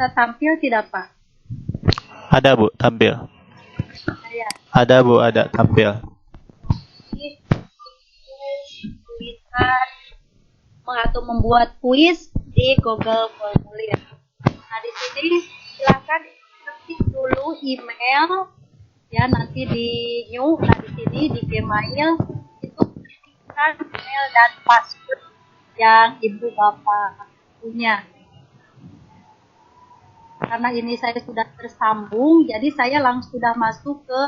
bisa tampil tidak Pak? Ada Bu, tampil. Saya Ada Bu, ada tampil. ini tulisan atau membuat kuis di Google Formulir. Nah di sini silakan ketik dulu email ya, nanti di new. Nah di sini di Gmail itu ketikkan email dan password yang ibu bapak punya. Karena ini saya sudah tersambung, jadi saya langsung sudah masuk ke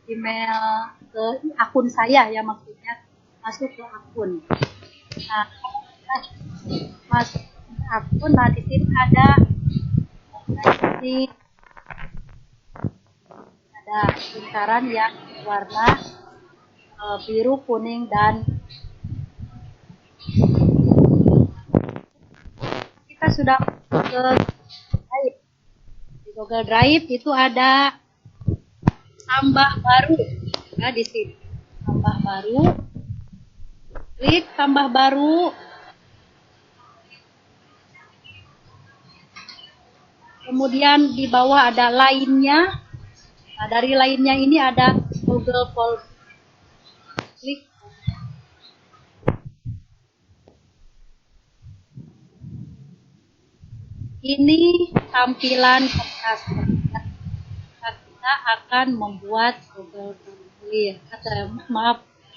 email, ke akun saya ya, maksudnya masuk ke akun. Nah, masuk ke akun, nah di sini ada lingkaran yang warna biru, kuning, dan kita sudah ke Drive. Di Google Drive itu ada tambah baru. Nah, di sini tambah baru. Klik tambah baru. Kemudian di bawah ada lainnya. Nah, dari lainnya ini ada Google Form. Klik. Ini tampilan kertas. Kita akan membuat Google Formulir.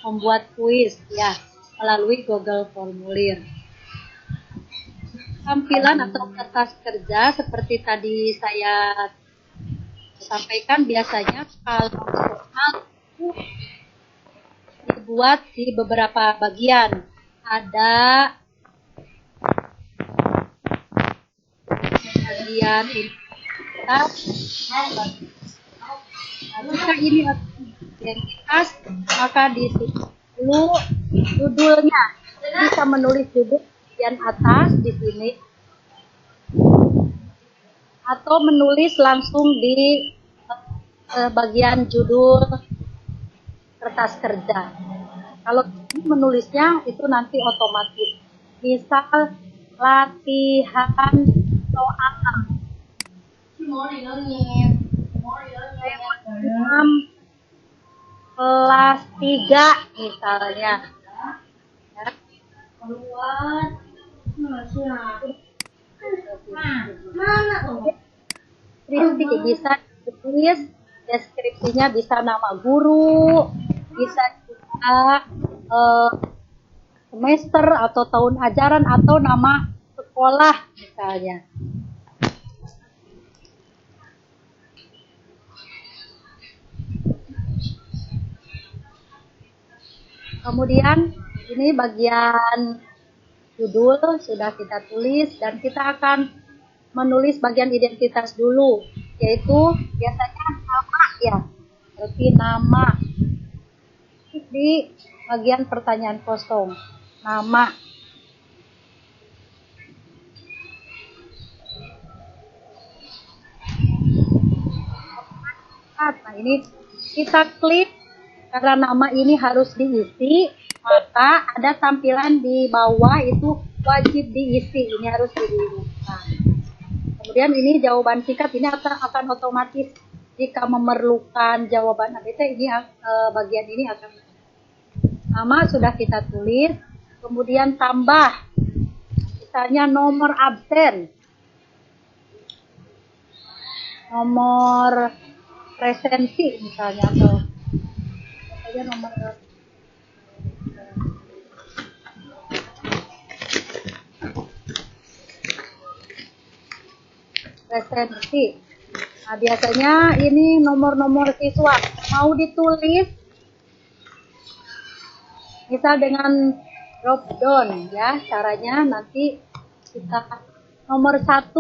Membuat kuis ya melalui Google Formulir. Tampilan atau kertas kerja seperti tadi saya sampaikan, biasanya kalau soal itu dibuat di beberapa bagian. Ada bagian identitas. Jika ini identitas, maka di dulu judulnya bisa menulis judul bagian atas di sini, atau menulis langsung di bagian judul kertas kerja. Kalau menulisnya itu nanti otomatis. Misal latihan soal 6 kelas 3 misalnya. Ya. Deskripsi bisa ditulis, deskripsinya bisa nama guru, bisa juga semester atau tahun ajaran atau nama sekolah misalnya. Kemudian ini bagian judul sudah kita tulis, dan kita akan menulis bagian identitas dulu, yaitu biasanya nama ya, berarti nama. Di bagian pertanyaan kosong, nama. Nah ini kita klik, karena nama ini harus diisi, maka ada tampilan di bawah itu wajib diisi, ini harus diisi. Nah, kemudian ini jawaban singkat, ini akan otomatis jika memerlukan jawaban ABC, ini bagian ini akan. Nama sudah kita tulis, kemudian tambah, misalnya nomor absen, nomor presensi misalnya, atau nomor presensi. Nah biasanya ini nomor-nomor siswa mau ditulis misal dengan drop down ya, caranya nanti kita nomor 1,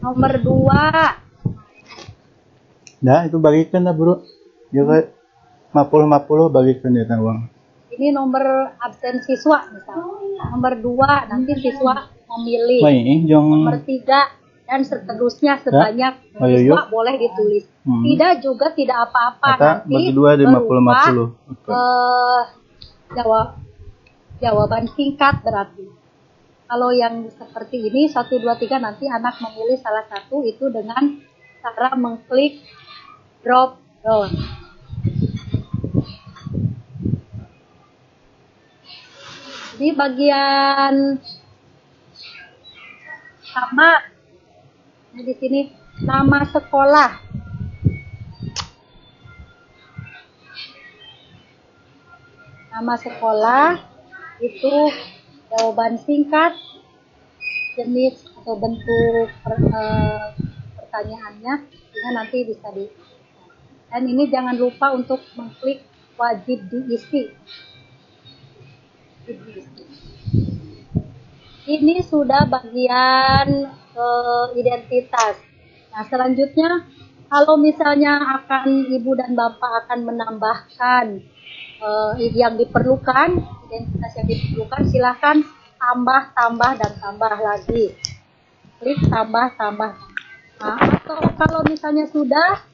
nomor 2. Nah, itu bagikan lah bro. Juga 50-50 bagikan ya uang. Ini nomor absen siswa misalnya. Nomor 2 nanti siswa memilih. Nomor 3 dan seterusnya sebanyak siswa boleh ditulis. Tidak juga tidak apa-apa, nanti bagi 2 di 50-50. jawaban singkat berarti. Kalau yang seperti ini 1, 2, 3 nanti anak memilih salah satu itu dengan cara mengklik drop down. Di bagian sama, nah di sini nama sekolah. Nama sekolah itu jawaban singkat, jenis atau bentuk pertanyaannya, sehingga nanti bisa di. Dan ini jangan lupa untuk mengklik wajib diisi. Ini sudah bagian identitas. Nah, selanjutnya kalau misalnya ibu dan bapak akan menambahkan yang diperlukan, identitas yang diperlukan, silahkan tambah dan tambah lagi. Klik tambah. Nah, atau kalau misalnya sudah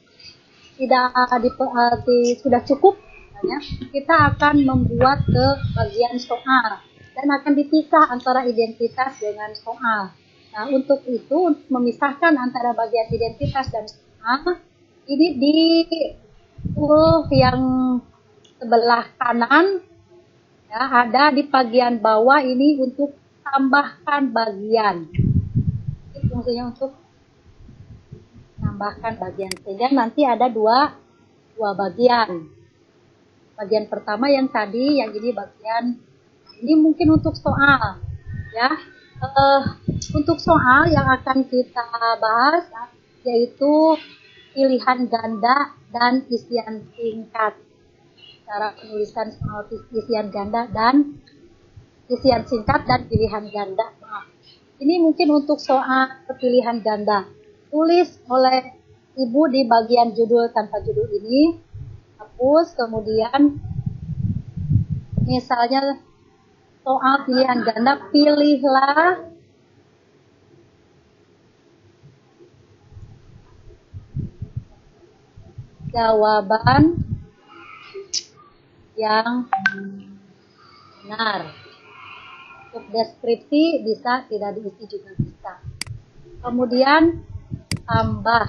sudah cukup, misalnya, kita akan membuat ke bagian soal dan akan dipisah antara identitas dengan soal. Nah, untuk memisahkan antara bagian identitas dan soal, ini di tool yang sebelah kanan, ya, ada di bagian bawah ini untuk tambahkan bagian. Ini fungsinya untuk tambahkan bagian, sehingga nanti ada dua bagian. Bagian pertama yang tadi, yang ini bagian ini mungkin untuk soal, ya. Untuk soal yang akan kita bahas yaitu pilihan ganda dan isian singkat. Cara penulisan soal isian ganda dan isian singkat dan pilihan ganda. Ini mungkin untuk soal pilihan ganda. Tulis oleh ibu di bagian judul tanpa judul ini. Hapus, kemudian misalnya soal pilihan ganda, pilihlah jawaban yang benar. Untuk deskripsi bisa, tidak diisi juga bisa. Kemudian tambah.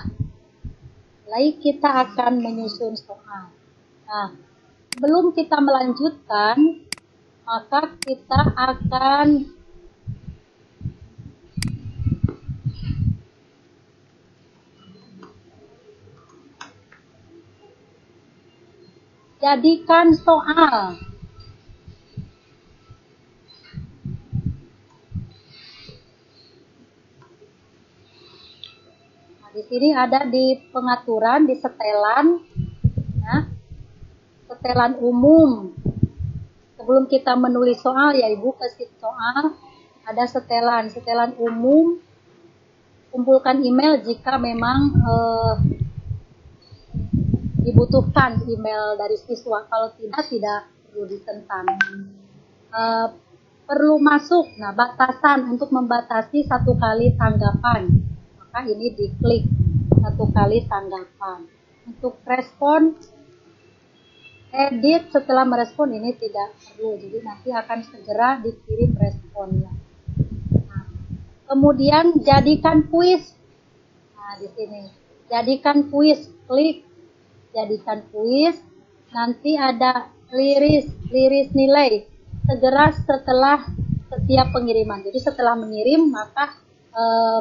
Lalu kita akan menyusun soal. Nah, sebelum kita melanjutkan, maka kita akan jadikan soal. Nah, di sini ada di pengaturan, di setelan, ya, setelan umum. Sebelum kita menulis soal, ya ibu kasih soal, ada setelan umum. Kumpulkan email jika memang dibutuhkan email dari siswa. Kalau tidak perlu ditentang. Perlu masuk, nah batasan untuk membatasi 1 kali tanggapan. Maka ini diklik 1 kali tanggapan. Untuk respon, edit setelah merespon ini tidak perlu. Jadi nanti akan segera dikirim responnya. Nah, kemudian jadikan kuis. Nah, di sini. Jadikan kuis, klik jadikan kuis, nanti ada liris nilai segera setelah setiap pengiriman. Jadi setelah mengirim, maka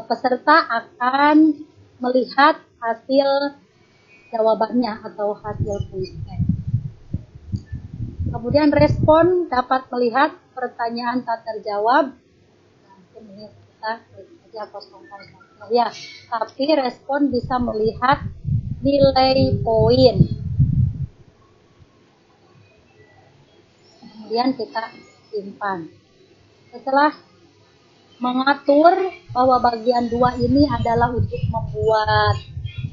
peserta akan melihat hasil jawabannya atau hasil kuisnya. Kemudian respon dapat melihat pertanyaan tak terjawab. Nah, ini kita klik aja kosongkan. Ya, tapi respon bisa melihat nilai poin. Kemudian kita simpan. Setelah mengatur bahwa bagian 2 ini adalah untuk membuat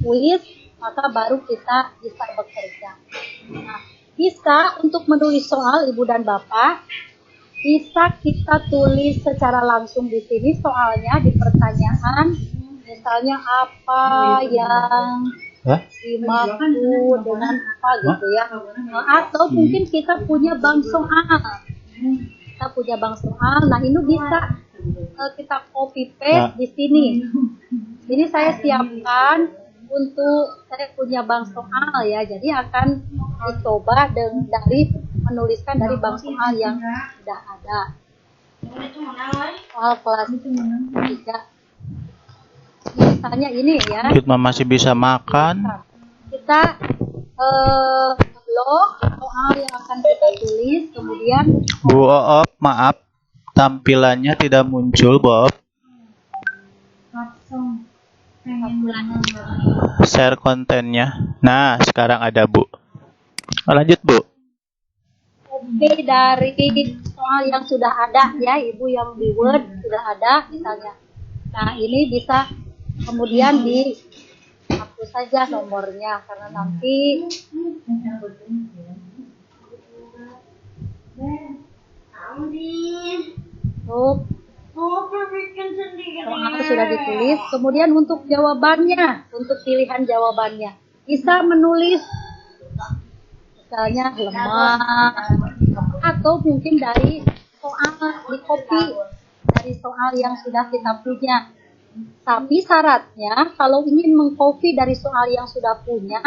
kuis, maka baru kita bisa bekerja. Nah, bisa untuk menulis soal ibu dan bapak, bisa kita tulis secara langsung di sini soalnya di pertanyaan, misalnya apa yang dimaksud dengan apa gitu ya. Atau mungkin kita punya bank soal. Nah ini bisa kita copy paste di sini. Ini saya siapkan untuk saya punya bank soal ya. Jadi akan dicoba dari menuliskan dari bank soal yang sudah ada. Soal kelas 3. Misalnya ini ya. Kita masih bisa makan. Kita blok soal yang akan kita tulis, kemudian Bu Oop, maaf, tampilannya tidak muncul, Bu Oop. Share kontennya. Nah, sekarang ada, Bu. Lanjut, Bu. copy dari soal yang sudah ada ya, Ibu, yang di Word sudah ada misalnya. Nah, ini bisa kemudian dihapus saja nomornya karena nanti soal sudah ditulis. Kemudian untuk jawabannya, untuk pilihan jawabannya bisa menulis misalnya lemah atau mungkin dari soal di copy dari soal yang sudah kita punya. Tapi syaratnya kalau ingin mengcopy dari soal yang sudah punya,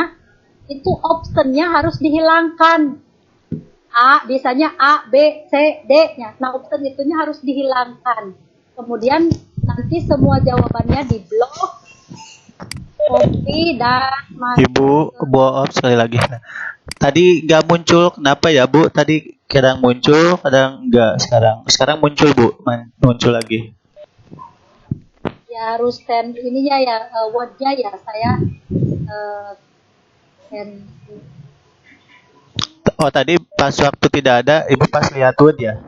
itu optionnya harus dihilangkan. Biasanya A, B, C, D-nya. Nah, option itunya harus dihilangkan. Kemudian nanti semua jawabannya diblok, copy dan masuk. Ibu, Bu Oop sekali lagi. Tadi nggak muncul, kenapa ya, Bu? Tadi kadang muncul, kadang nggak. Sekarang muncul, Bu. Muncul lagi. Ya harus send ininya ya, wordnya ya saya send. Oh, tadi pas waktu tidak ada, Ibu pas lihat Word ya?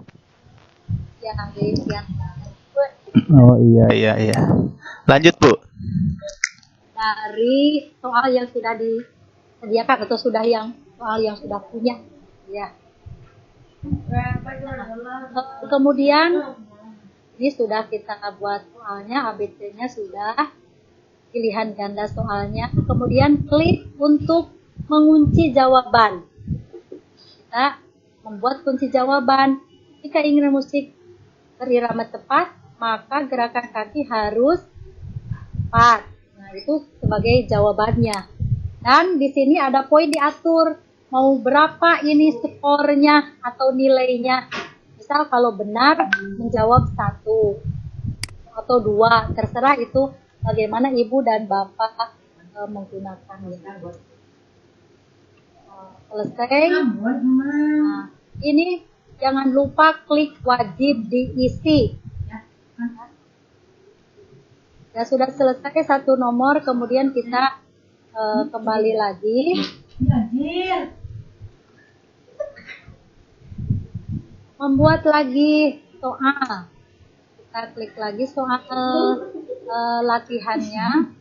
Ya nanti yang Oh, iya. Lanjut, Bu. dari soal yang sudah disediakan atau soal yang sudah punya ya. Kemudian ini sudah kita buat soalnya, ABC-nya sudah, pilihan ganda soalnya. Kemudian klik untuk mengunci jawaban. Kita membuat kunci jawaban. Jika ingin musik berirama tepat, maka gerakan kaki harus tepat. Nah, itu sebagai jawabannya. Dan di sini ada poin diatur. Mau berapa ini skornya atau nilainya. Misal kalau benar menjawab 1 atau 2, terserah itu bagaimana Ibu dan Bapak menggunakannya. Selesai. Nah, ini jangan lupa klik wajib diisi. Ya, sudah selesai satu nomor, kemudian kita kembali lagi. Membuat lagi soal. Kita klik lagi soal latihannya.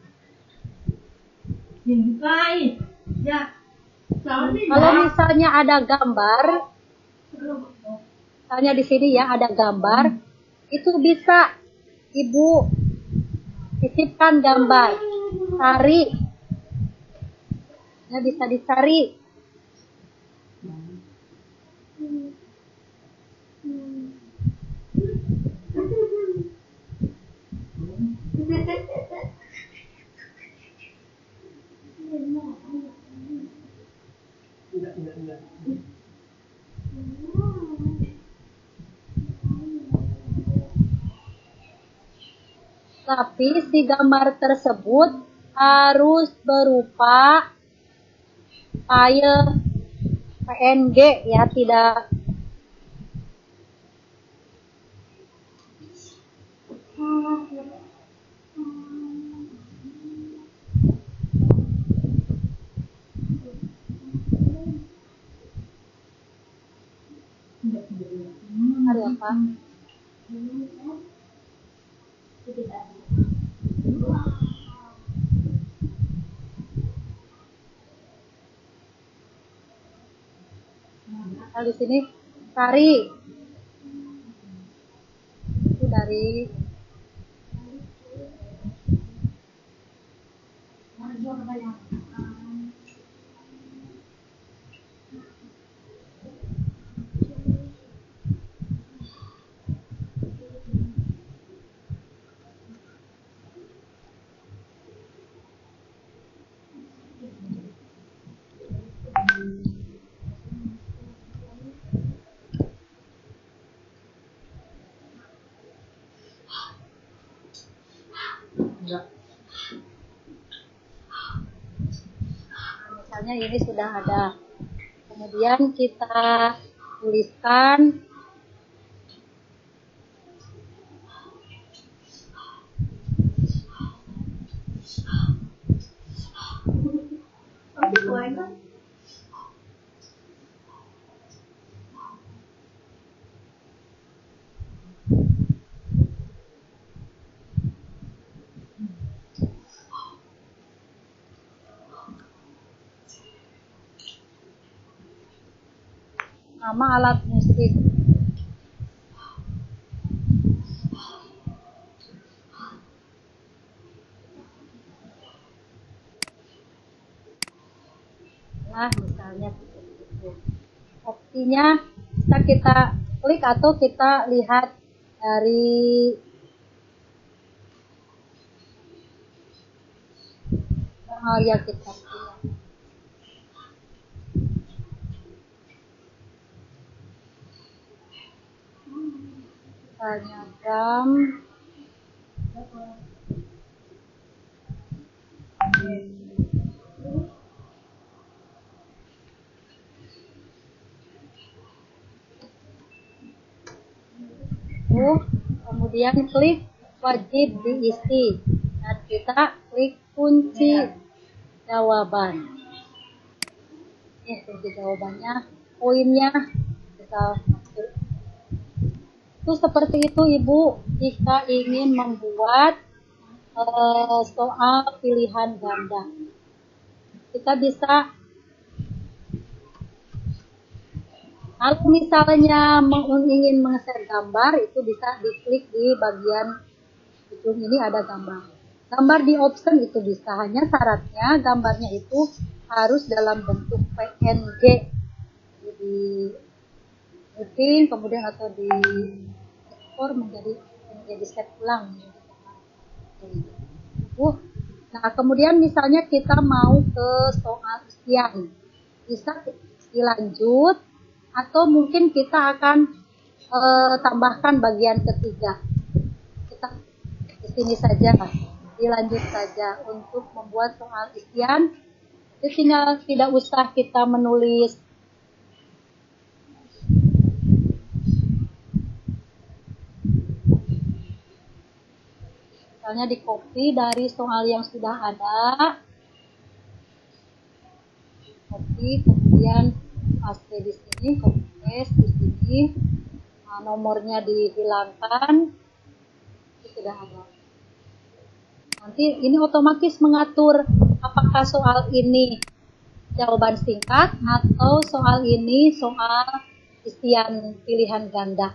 Kalau misalnya ada gambar, misalnya di sini ya ada gambar, itu bisa Ibu titipkan gambar, cari, ya bisa dicari. Tapi si gambar tersebut harus berupa file PNG ya, tidak ada apa? Nah, di sini cari itu dari Misalnya ini sudah ada. Kemudian kita tuliskan nama alat musik. Nah, misalnya itu. Opsinya bisa kita klik atau kita lihat dari hal yang kita pilih. Misalnya drum. Kemudian klik wajib diisi dan kita klik kunci jawaban. Kunci jawabannya, poinnya kita masuk. Itu seperti itu Ibu jika ingin membuat soal pilihan ganda. Kita bisa, kalau misalnya ingin meng-share gambar, itu bisa diklik di bagian ujung ini ada gambar. Gambar di option itu bisa, hanya syaratnya gambarnya itu harus dalam bentuk PNG. Jadi editing kemudian atau di ekspor menjadi set ulang. Nah, kemudian misalnya kita mau ke soal isian, bisa dilanjut atau mungkin kita akan tambahkan bagian ketiga. Kita di sini saja, dilanjut saja untuk membuat soal isian. Jadi tinggal tidak usah kita menulis misalnya di copy dari soal yang sudah ada, copy kemudian paste di sini, copy paste di sini, nah, nomornya dihilangkan, itu sudah ada. Nanti ini otomatis mengatur apakah soal ini jawaban singkat atau soal ini soal isian pilihan ganda.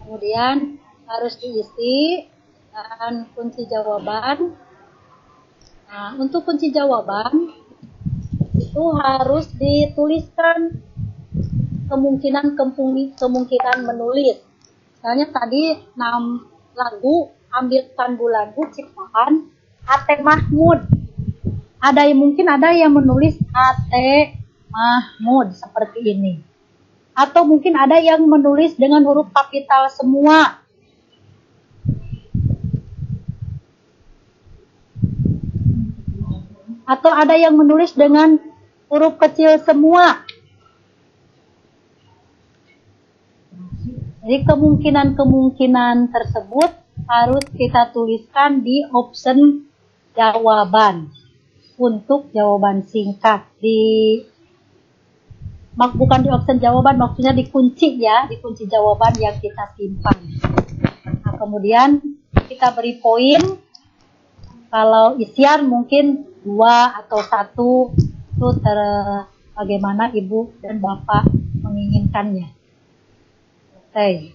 Kemudian harus diisi dan kunci jawaban. Nah, untuk kunci jawaban itu harus dituliskan kemungkinan menulis. Misalnya tadi 6 lagu, ambilkan bulanku ciptaan A.T. Mahmud. Ada yang menulis A.T. Mahmud seperti ini. Atau mungkin ada yang menulis dengan huruf kapital semua. Atau ada yang menulis dengan huruf kecil semua. Jadi kemungkinan tersebut harus kita tuliskan di option jawaban. Untuk jawaban singkat. Bukan di option jawaban, maksudnya dikunci ya, dikunci jawaban yang kita simpan. Nah, kemudian kita beri poin. Kalau isian mungkin 2 atau 1, itu bagaimana Ibu dan Bapak menginginkannya. Oke.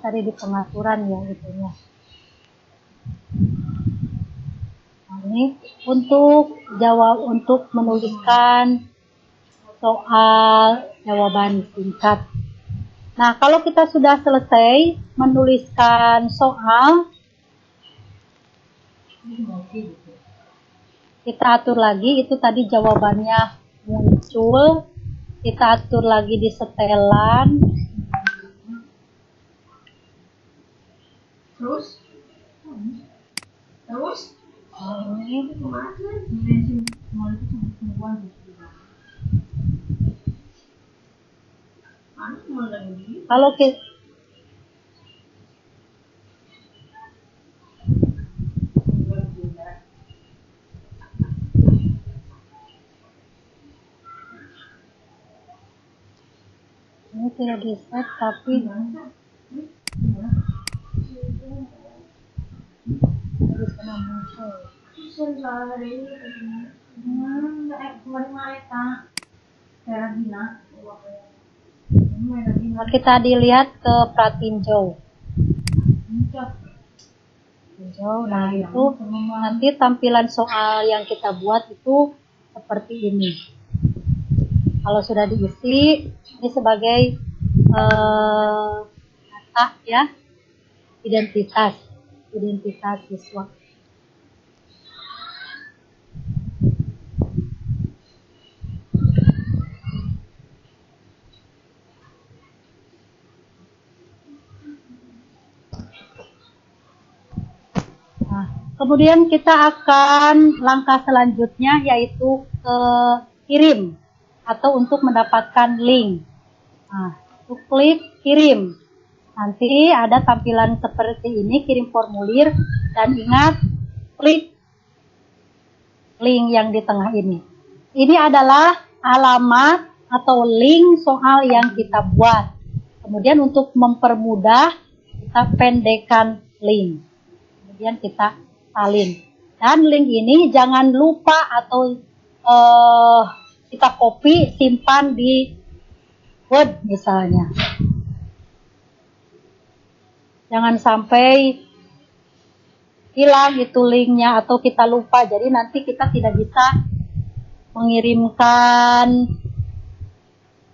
tadi di pengaturan ya itunya. Nah, ini untuk menuliskan soal jawaban singkat. Nah, kalau kita sudah selesai menuliskan soal, kita atur lagi, itu tadi jawabannya muncul, kita atur lagi di setelan. Terus Ini kalau kita ini tidak di set tapi di sana muncul. Nah, kita dilihat ke pratinjau. Nah, itu nanti tampilan soal yang kita buat itu seperti ini. Kalau sudah diisi, ini sebagai data ya, identitas siswa. Nah, kemudian kita akan langkah selanjutnya yaitu kirim atau untuk mendapatkan link. Nah, untuk klik kirim. Nanti ada tampilan seperti ini, kirim formulir, dan ingat klik link yang di tengah ini. Ini adalah alamat atau link soal yang kita buat. Kemudian untuk mempermudah, kita pendekkan link. Kemudian kita salin. Dan link ini jangan lupa atau kita copy, simpan di Word misalnya. Jangan sampai hilang itu linknya atau kita lupa. Jadi nanti kita tidak bisa mengirimkan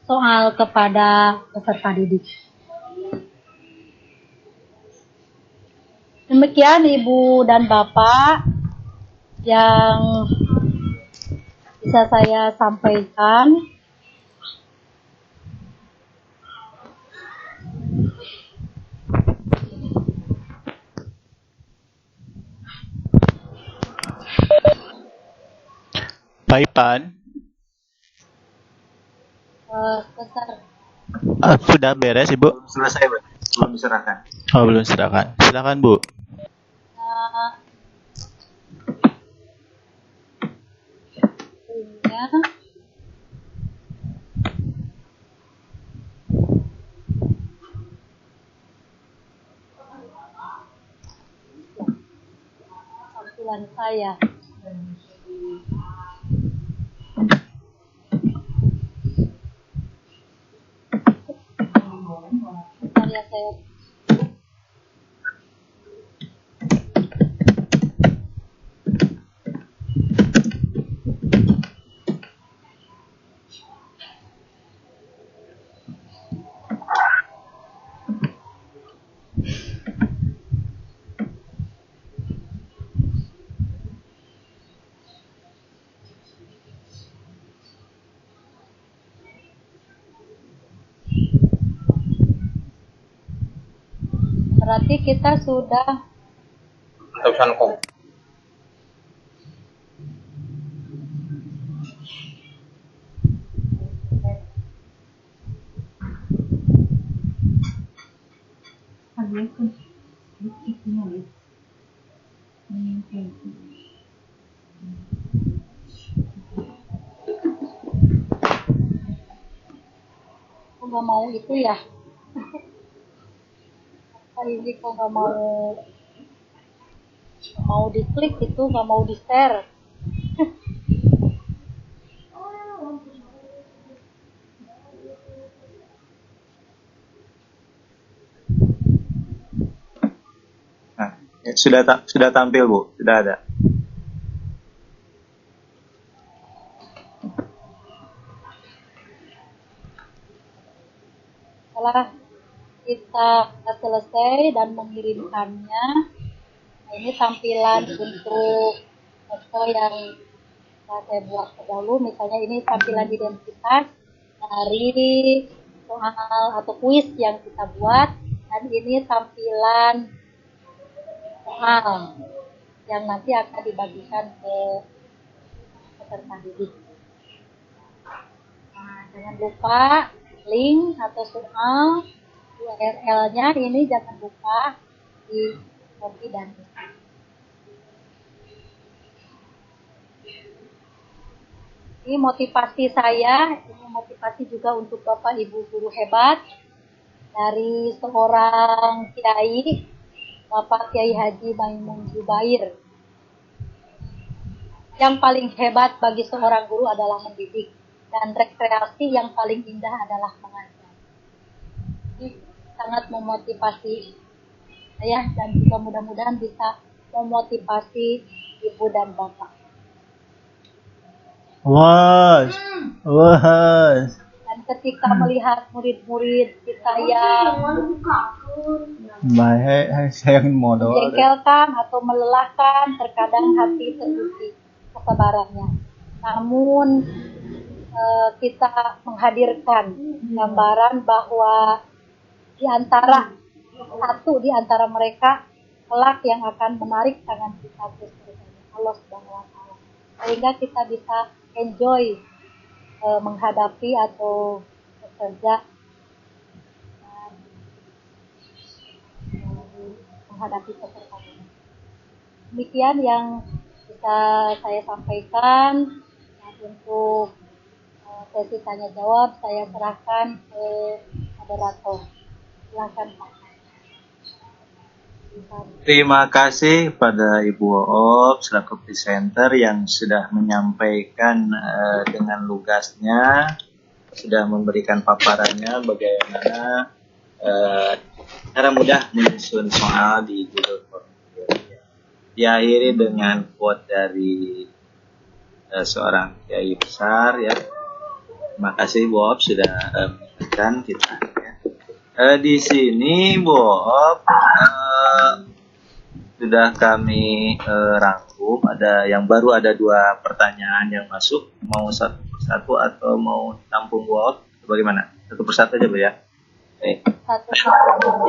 soal kepada peserta didik. Demikian Ibu dan Bapak yang bisa saya sampaikan. Pak Ipan, Besar. sudah beres Ibu? Selesai, Pak. Belum diserahkan. Oh, belum silakan. Silakan Bu. Linknya. Tampilan saya. Bentar ya saya. Berarti kita sudah Tulisan kom. aku nggak mau itu ya. Ini kok nggak mau diklik itu, nggak mau di share. Sudah tampil Bu, sudah ada. Setelah kita selesai dan mengirimkannya, nah ini tampilan untuk foto yang saya buat dahulu. Misalnya ini tampilan identitas dari soal atau kuis yang kita buat, dan ini tampilan soal yang nanti akan dibagikan ke peserta didik. Nah, jangan lupa link atau soal URL-nya ini jangan lupa di copy dan isi. Ini motivasi saya, ini motivasi juga untuk Bapak Ibu guru hebat dari seorang kiai, Bapak Kiai Haji Maimun Zubair. Yang paling hebat bagi seorang guru adalah mendidik, dan rekreasi yang paling indah adalah mengajar. Ini sangat memotivasi saya, dan juga mudah-mudahan bisa memotivasi ibu dan bapak. Was. Dan ketika melihat murid-murid kita yang Baik, saya modal. menjengkelkan atau melelahkan, terkadang hati teruji kesabarannya. Namun kita menghadirkan gambaran bahwa di antara mereka kelak yang akan menarik tangan kita ke surga Allah Subhanahu wa taala, sehingga kita bisa enjoy menghadapi atau bekerja menghadapi peserta. Demikian yang bisa saya sampaikan. Nah, untuk sesi tanya jawab saya serahkan ke moderator. Silakan Pak. Terima kasih pada Ibu Oop selaku presenter yang sudah menyampaikan dengan lugasnya, sudah memberikan paparannya bagaimana cara mudah menyusun soal di Google Form. Diakhiri dengan quote dari seorang kiai besar ya. Terima kasih Bu Oop sudah mengingatkan kita. Ya. Di sini Bu Oop sudah kami rangkum. Ada yang baru, ada 2 pertanyaan yang masuk. Mau satu persatu atau mau tampung Bu Oop? Bagaimana? Satu persatu aja Bu ya.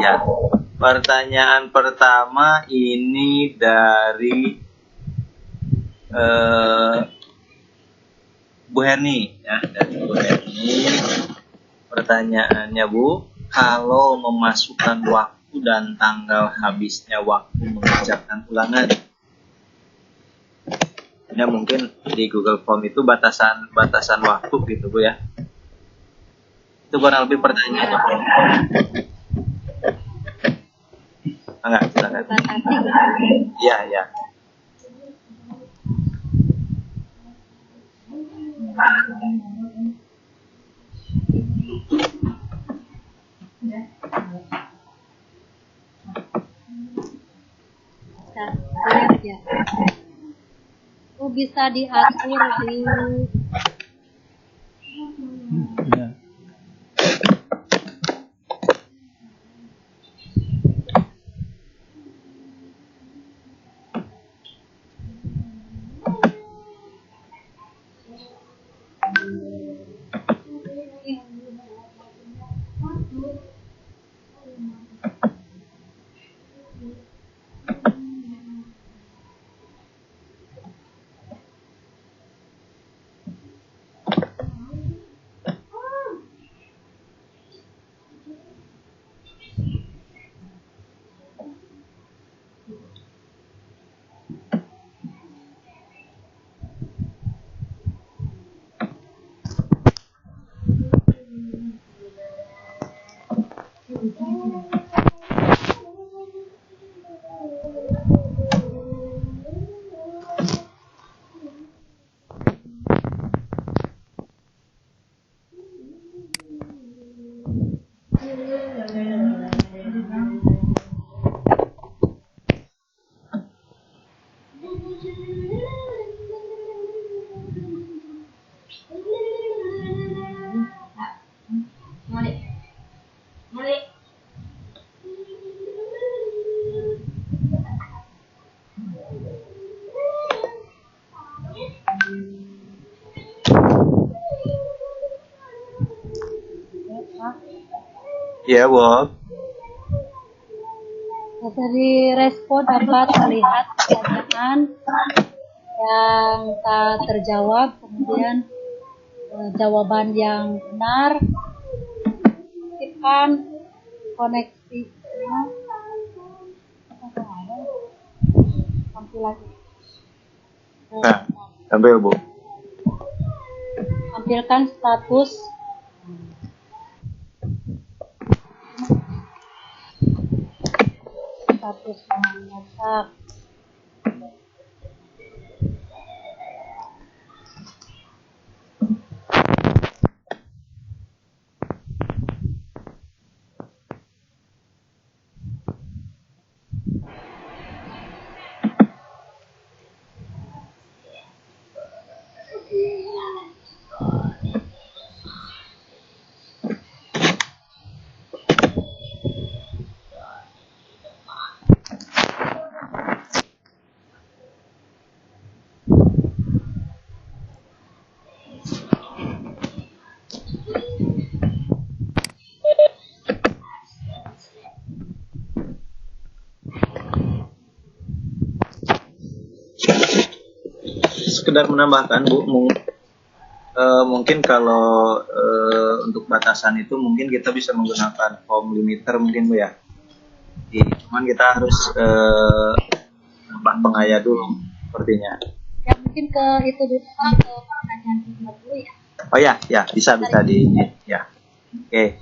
Ya. Pertanyaan pertama ini dari Bu Herni ya, dari Bu Herni. Pertanyaannya Bu, kalau memasukkan waktu dan tanggal habisnya waktu mengerjakan ulangan, ya mungkin di Google Form itu batasan waktu gitu Bu ya. Itu kurang lebih pertanyaannya. Enggak, silakan. Iya. Itu bisa diatur di Ya. Ya, Bob. Dari respon dapat melihat pertanyaan yang tak terjawab, kemudian jawaban yang benar, aktifkan koneksinya, tampil lagi. Nah, tampil, Bu. Tampilkan status memasak. Sekedar menambahkan, Bu, mungkin kalau untuk batasan itu mungkin kita bisa menggunakan form limiter mungkin, Bu ya. Cuman kita harus nambah pengaya dulu sepertinya. Ya mungkin ke itu dulu Pak, ke pertanyaan kedua dulu ya. Oh ya, bisa di ya. Oke.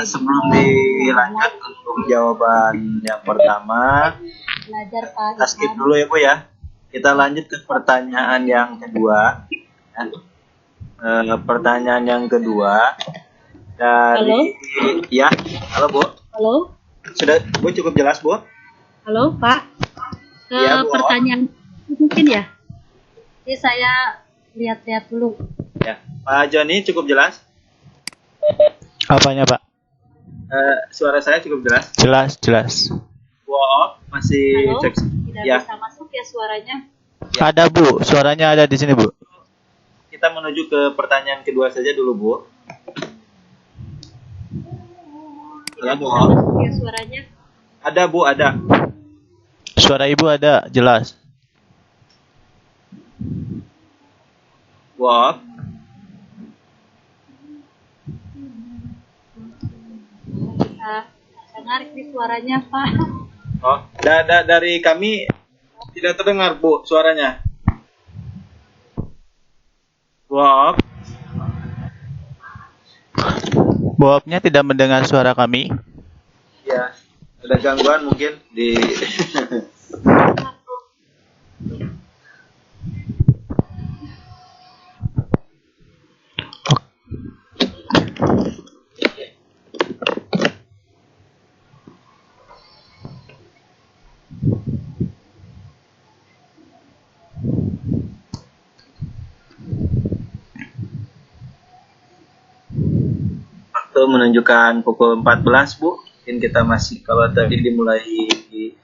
Sebelum dilanjut untuk jawaban yang pertama, Belajar Pak. kita skip dulu ya, Bu ya. Kita lanjut ke pertanyaan yang kedua. Pertanyaan yang kedua dari ya, halo Bu. Halo. Sudah Bu cukup jelas Bu? Halo Pak. Ke Ya, Bu. pertanyaan mungkin ya. Jadi saya lihat-lihat dulu. Ya, Pak Joni cukup jelas? Apanya, Pak? Suara saya cukup jelas? Jelas. Wow, masih Halo. cek. Tidak Ya, bisa masuk ya suaranya. Ada, Bu. Suaranya ada di sini, Bu. kita menuju ke pertanyaan kedua saja dulu Bu. Halo Bu. Masuk ya suaranya. Ada Bu, ada. Suara Ibu ada, jelas. Wow. Bisa dengar di suaranya Pak. Oh, dari kami tidak terdengar Bu suaranya. Wow. Boabnya tidak mendengar suara kami. Ya, ada gangguan mungkin di waktu menunjukkan pukul 14 Bu. Mungkin kita masih, kalau tadi dimulai di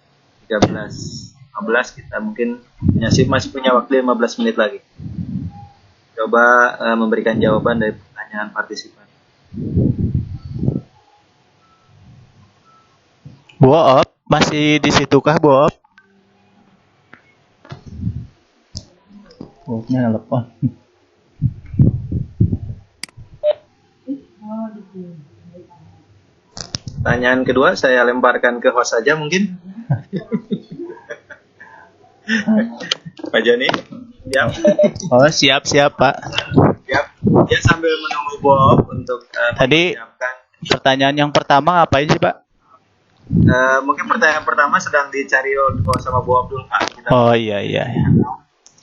13.15, kita mungkin masih punya waktu 15 menit lagi. Coba memberikan jawaban dari pertanyaan partisipan. Boab, masih di situkah, Boab? Boabnya telepon. Pertanyaan kedua saya lemparkan ke host saja mungkin. Pak Joni, siap? Oh, siap, Pak. Siap. Ya, sambil menunggu Bob untuk Tadi menyiapkan. pertanyaan yang pertama ngapain sih, Pak? Mungkin pertanyaan pertama sedang dicari sama Bob dulu Pak. Kita Oh, iya.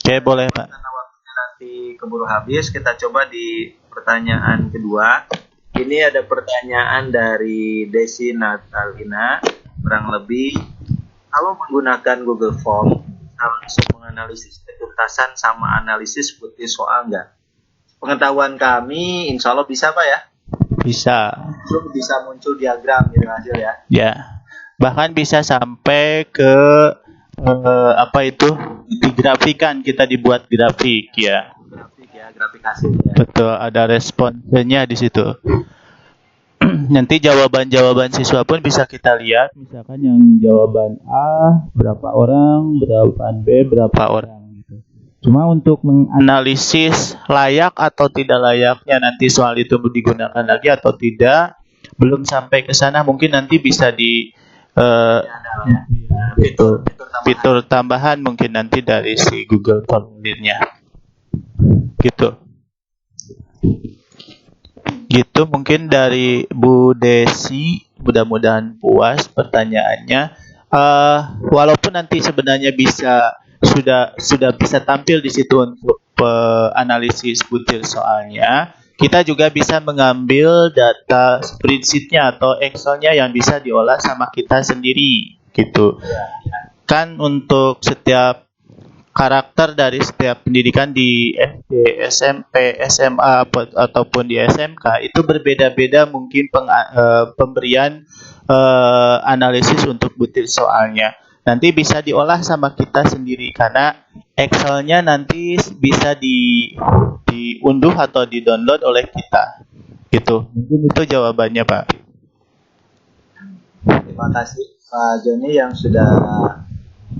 Oke, boleh, Pak. karena waktunya nanti keburu habis, kita coba di pertanyaan kedua. Ini ada pertanyaan dari Desi Natalina, kurang lebih kalau menggunakan Google Form kita langsung menganalisis ketuntasan sama analisis butir soal nggak? Pengetahuan kami, insya Allah bisa Pak ya? Bisa. Bisa muncul diagram gitu hasil ya? Ya. Bahkan bisa sampai ke apa itu? Digrafikan, kita dibuat grafik ya. Grafik ya, grafik hasilnya. Betul, ada responnya di situ. Nanti jawaban-jawaban siswa pun bisa kita lihat. Misalkan yang jawaban A berapa orang, jawaban B berapa orang gitu. Cuma untuk menganalisis layak atau tidak layaknya nanti soal itu digunakan lagi atau tidak, belum sampai ke sana. Mungkin nanti bisa di fitur tambahan mungkin nanti dari si Google formulirnya. Gitu. Gitu mungkin dari Bu Desi, mudah-mudahan puas pertanyaannya. Walaupun nanti sebenarnya sudah bisa tampil di situ untuk analisis butir soalnya, kita juga bisa mengambil data spreadsheet-nya atau Excel-nya yang bisa diolah sama kita sendiri gitu. Kan untuk setiap karakter dari setiap pendidikan di SD, SMP, SMA ataupun di SMK itu berbeda-beda mungkin pemberian analisis untuk butir soalnya. Nanti bisa diolah sama kita sendiri karena Excel-nya nanti bisa diunduh atau di-download oleh kita. Gitu. Mungkin itu jawabannya, Pak. Terima kasih Pak Joni yang sudah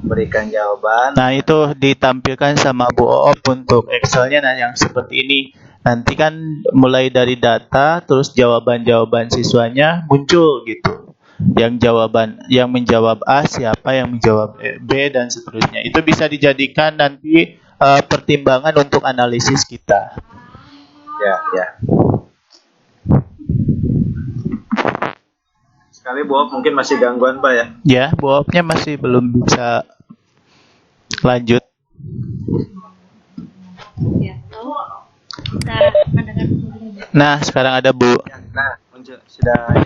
memberikan jawaban. Nah, itu ditampilkan sama Bu Oop untuk Excel-nya yang seperti ini. Nanti kan mulai dari data, terus jawaban-jawaban siswanya muncul gitu. Yang menjawab A siapa, yang menjawab B dan seterusnya. Itu bisa dijadikan nanti pertimbangan untuk analisis kita. Ya. Sekali Bu Op mungkin masih gangguan Pak ya? Ya, Bu Oopnya masih belum bisa lanjut. Ya. Kita mendengar. Nah, sekarang ada Bu. Nah, sudah.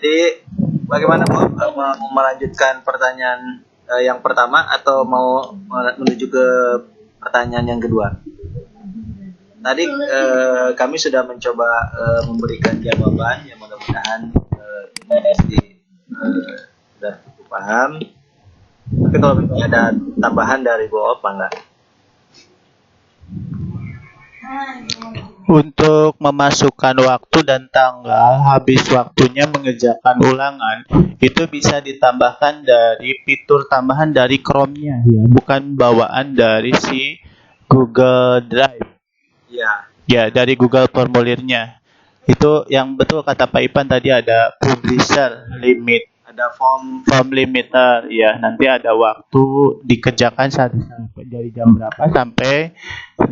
Jadi bagaimana Bu? Mau melanjutkan pertanyaan yang pertama atau mau menuju ke pertanyaan yang kedua? Tadi kami sudah mencoba memberikan jawaban yang mudah-mudahan sudah cukup paham. Tapi kalau misalnya ada tambahan dari Bu Op, enggak? Untuk memasukkan waktu dan tanggal habis waktunya mengerjakan ulangan itu bisa ditambahkan dari fitur tambahan dari Chrome-nya ya, bukan bawaan dari si Google Drive. Iya. Ya, dari Google formulirnya. Itu yang betul kata Pak Ipan tadi, ada publisher limit, Ada form limiter ya. Nanti ada waktu dikerjakan dari jam berapa sampai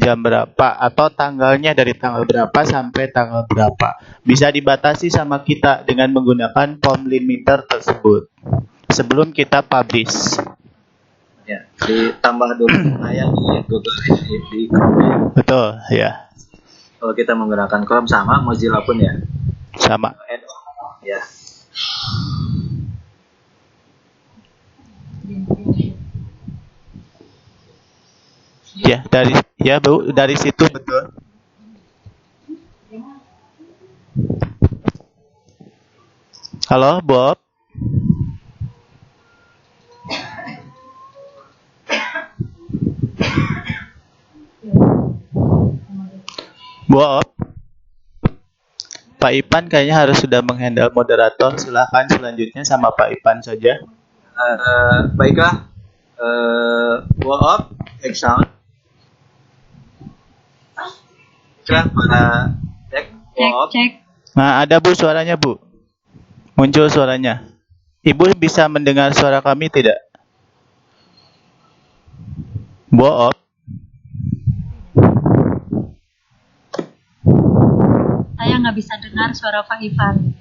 jam berapa, atau tanggalnya dari tanggal berapa sampai tanggal berapa. Bisa dibatasi sama kita dengan menggunakan form limiter tersebut sebelum kita publish. ya, ditambah dulu ayat di Google di Chrome. Betul ya. Kalau kita menggunakan Chrome sama Mozilla pun ya. Sama. Ya. Ya, Bu, dari situ betul. Halo, Bob. Bob. Pak Ipan kayaknya harus sudah menghandle moderator. Silahkan selanjutnya sama Pak Ipan saja. Baiklah. Bu Op, sound. Silahkan pada cek. Bu Op. Cek. Nah, ada Bu suaranya, Bu. Muncul suaranya. Ibu bisa mendengar suara kami tidak? Bu Op. Saya nggak bisa dengar suara Pak Ivan.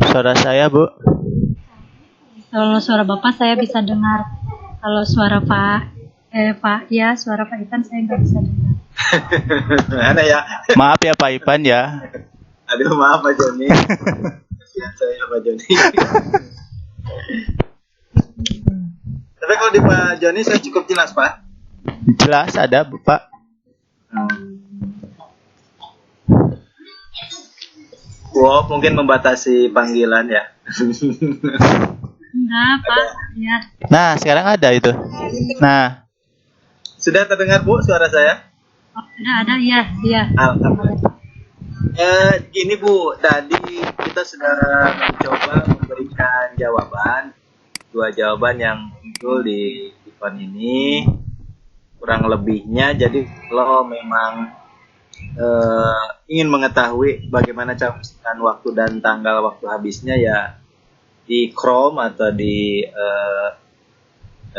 Suara saya, Bu. Kalau suara Bapak saya bisa dengar. Kalau suara suara Pak Ivan saya nggak bisa dengar. Mana ya? Maaf ya Pak Ipan ya. Aduh, maaf Pak Joni. Kasihan saya Pak Joni. Tapi kalau di Pak Joni saya cukup jelas, Pak. Jelas ada, Pak. Wow, mungkin membatasi panggilan ya. Enggak, Pak. Ya. Nah, sekarang ada itu. Nah, Sudah terdengar Bu suara saya? Oh, ada, ya. Iya. Alhamdulillah. Gini Bu, tadi kita sudah mencoba memberikan jawaban, 2 jawaban yang muncul di event ini, kurang lebihnya. Jadi kalau memang ingin mengetahui bagaimana cara memastikan waktu dan tanggal waktu habisnya, ya di Chrome atau di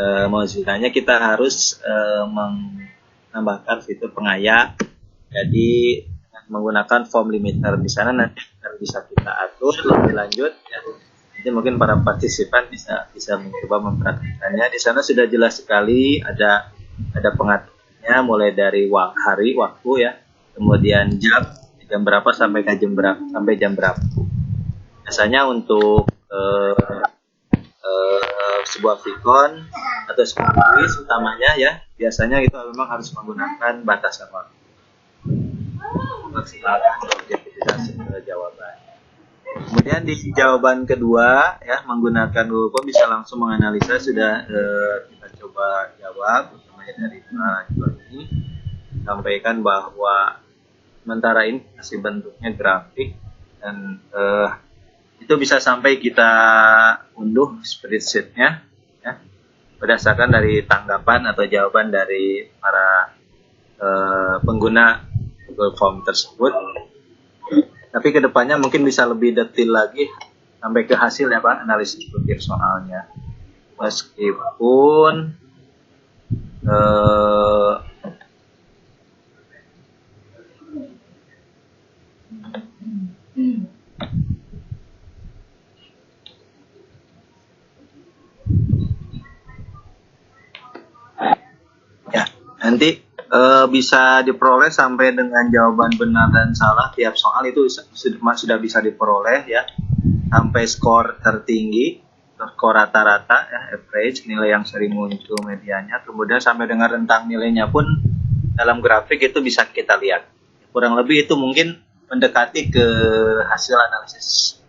Mozilla-nya kita harus menambahkan fitur pengayak. Jadi menggunakan form limiter di sana nanti bisa kita atur lebih lanjut ya. Jadi mungkin para partisipan bisa mencoba mempraktikkannya. Di sana sudah jelas sekali ada pengaturannya mulai dari hari, waktu ya, kemudian jam berapa sampai jam berapa. Biasanya untuk sebuah vicon atau sebuah kuis utamanya ya, biasanya itu memang harus menggunakan batasan waktu maksimalkan objektivitas jawaban. Kemudian di jawaban kedua ya, menggunakan Google Form bisa langsung menganalisa. Sudah kita coba jawab utamanya dari ini, sampaikan bahwa sementara ini masih bentuknya grafik dan itu bisa sampai kita unduh spreadsheet-nya ya, berdasarkan dari tanggapan atau jawaban dari para pengguna Google Form tersebut. Tapi kedepannya mungkin bisa lebih detail lagi sampai ke hasil ya Pak, analisis butir soalnya. Meskipun ya nanti bisa diperoleh sampai dengan jawaban benar dan salah tiap soal itu sudah bisa diperoleh ya, sampai skor tertinggi, skor rata-rata ya, average, nilai yang sering muncul medianya, kemudian sampai dengan rentang nilainya pun dalam grafik itu bisa kita lihat. Kurang lebih itu mungkin mendekati ke hasil analisis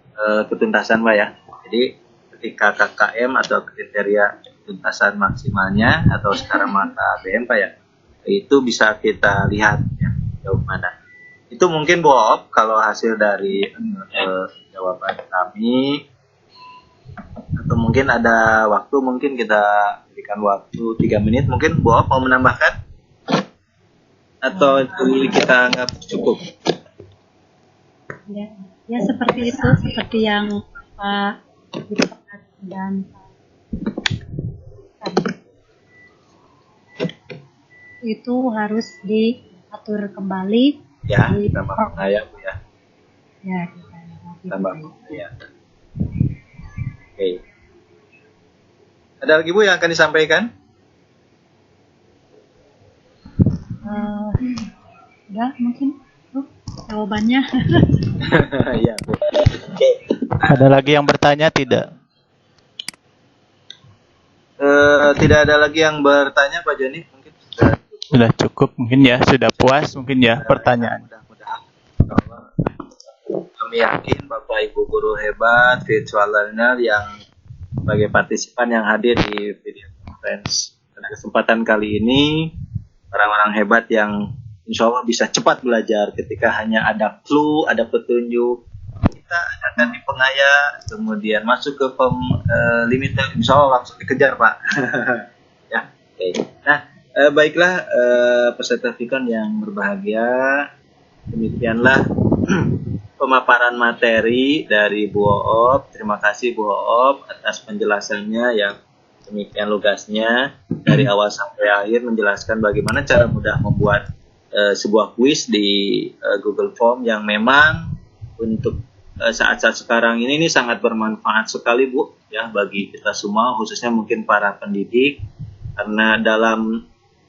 ketuntasan Pak ya. Jadi ketika KKM atau kriteria ketuntasan maksimalnya atau sekarang mata BM Pak ya, itu bisa kita lihat ya jauh mana. Itu mungkin Bob kalau hasil dari jawaban kami, atau mungkin ada waktu, mungkin kita berikan waktu 3 menit, mungkin Bob mau menambahkan atau kita anggap cukup. Ya seperti itu, seperti yang Pak dan itu harus diatur kembali. Ya, tambah ya Bu ya. Ya, Tambah ya. Oke. Ada lagi Bu yang akan disampaikan? Udah mungkin jawabannya. Iya Bu. Oke. ada lagi yang bertanya tidak? Tidak ada lagi yang bertanya Pak Joni, mungkin Sudah cukup mungkin ya, sudah puas mungkin ya pertanyaan. Mudah-mudahan kami yakin Bapak Ibu guru hebat, virtual learner yang sebagai partisipan yang hadir di video conference pada kesempatan kali ini, orang-orang hebat yang insya Allah bisa cepat belajar ketika hanya ada clue, ada petunjuk. Kita akan di pengayak, kemudian masuk ke limiter, insya Allah langsung dikejar Pak. Ya, oke. Nah, baiklah peserta Vicon yang berbahagia, demikianlah pemaparan materi dari Bu Oop. Terima kasih Bu Oop atas penjelasannya yang demikian lugasnya dari awal sampai akhir, menjelaskan bagaimana cara mudah membuat sebuah kuis di Google Form yang memang untuk saat-saat sekarang ini sangat bermanfaat sekali Bu ya bagi kita semua, khususnya mungkin para pendidik, karena dalam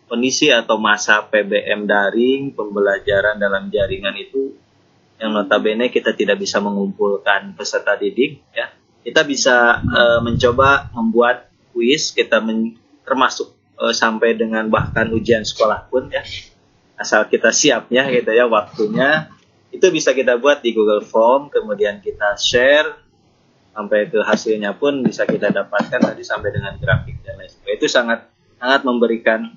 kondisi atau masa PBM daring, pembelajaran dalam jaringan itu yang notabene kita tidak bisa mengumpulkan peserta didik ya, kita bisa mencoba membuat kuis, kita termasuk sampai dengan bahkan ujian sekolah pun ya, asal kita siapnya gitu ya, waktunya itu bisa kita buat di Google Form, kemudian kita share sampai ke hasilnya pun bisa kita dapatkan tadi sampai dengan grafik dan lain sebagainya. Itu sangat memberikan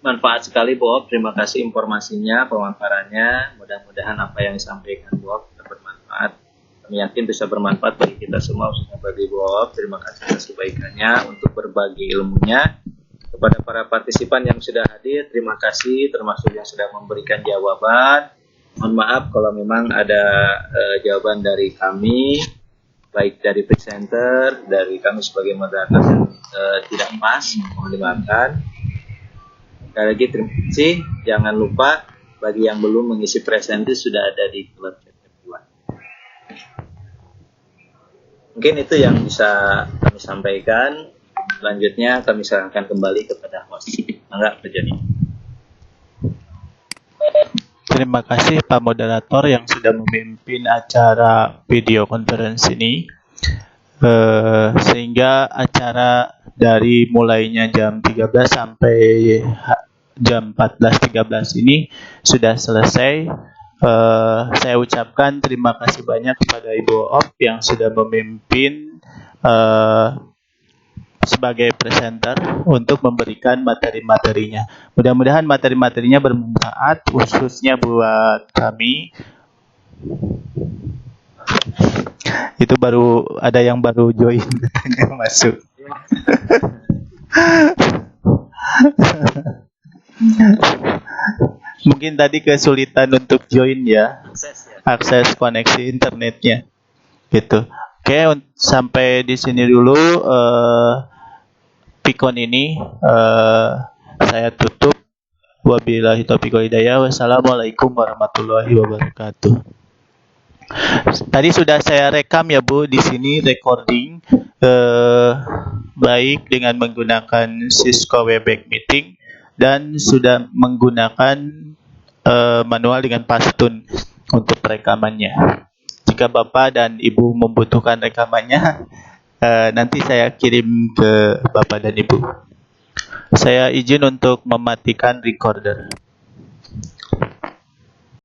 manfaat sekali, Bob. Terima kasih informasinya, pemaparannya. Mudah-mudahan apa yang disampaikan Bob bermanfaat. Kami yakin bisa bermanfaat bagi kita semua, khususnya bagi Bob. Terima kasih atas kebaikannya untuk berbagi ilmunya. Kepada para partisipan yang sudah hadir, terima kasih, termasuk yang sudah memberikan jawaban. Mohon maaf kalau memang ada jawaban dari kami, baik dari presenter, dari kami sebagai moderator yang tidak pas, mohon dimaafkan. Sekali lagi terima kasih. Jangan lupa bagi yang belum mengisi presenter sudah ada di klub CT2. Mungkin itu yang bisa kami sampaikan. Selanjutnya kami serahkan kembali kepada host. Enggak terjadi. Terima kasih Pak Moderator yang sudah memimpin acara video conference ini. Sehingga acara dari mulainya jam 13 sampai jam 14.13 ini sudah selesai. Saya ucapkan terima kasih banyak kepada Ibu Op yang sudah memimpin sebagai presenter untuk memberikan materi-materinya. Mudah-mudahan materi-materinya bermanfaat khususnya buat kami. Itu baru ada yang baru join katanya masuk. Mungkin tadi kesulitan untuk join ya, akses koneksi internetnya gitu. Oke, sampai di sini dulu Pikon ini saya tutup. Wabillahi taufiq wal hidayah. Wassalamualaikum warahmatullahi wabarakatuh. Tadi sudah saya rekam ya Bu di sini recording baik dengan menggunakan Cisco Webex Meeting dan sudah menggunakan manual dengan Pastun untuk rekamannya. Jika Bapak dan Ibu membutuhkan rekamannya, nanti saya kirim ke Bapak dan Ibu. Saya izin untuk mematikan recorder.